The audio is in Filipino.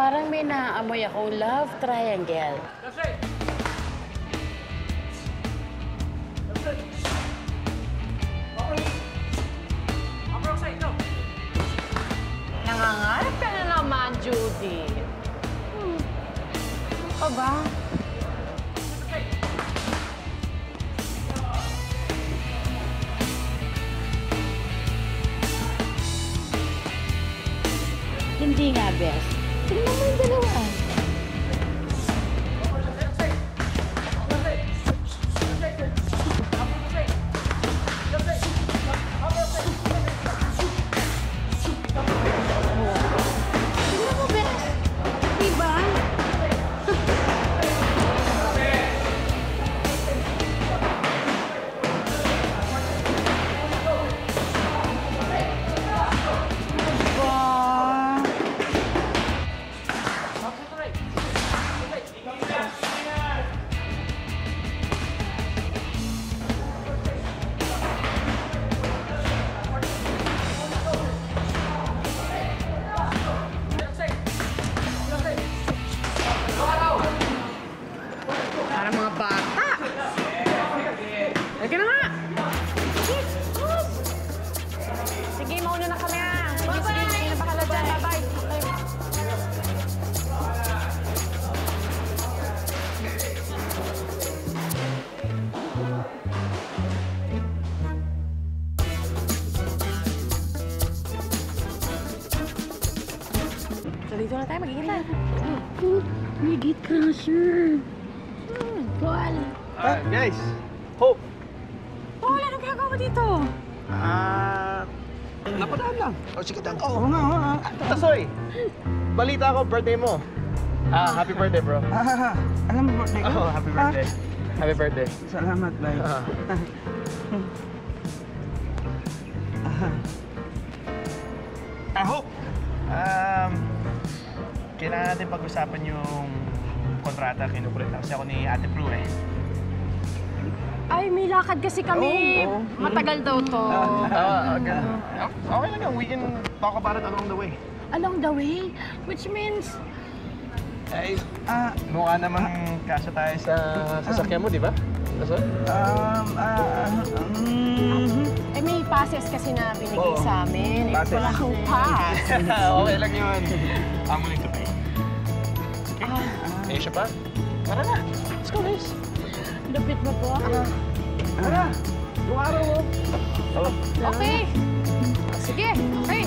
Parang may naaamoy akong love triangle. Nangangarap ka na naman, Judy. Ano ba? Hindi nga, Bes. Tingnan mo yung dalawa. Tingnan mo, Bes. Diba? Para mga bata. Halika na nga. Sige, mauna na kami ha. Sige, hindi na bakala dyan. Bye-bye. So, dito na tayo magkikita. Magigit ka na, sir. Paul. Guys, Hope. Paul, anong ginagawa mo dito? Napadaan lang. O sige, daan. Oo nga. Tasoy, balita ko, birthday mo. Happy birthday, bro. Alam mo birthday ko? Oh, happy birthday. Happy birthday. Salamat, bye. Hope, kailangan natin pag-usapan yung kontrata. Kinukulit na kasi ako ni Ate Prue eh. Ay, may lakad kasi kami. Oo. Matagal daw to. Okay lang yan. We can talk about it along the way. Along the way? Which means... Ay, mukha namang kasya tayo sa sasakyan mo, di ba? Kaso? Eh, may passes kasi na binigay sa amin. Eh, Passes. wala akong pass. Okay lang yun. I'm willing to pay. Okay? Asia pa? Tara na. Let's go, guys. Lupit mo po. Tara! Yung araw mo. Okay. Sige. Okay.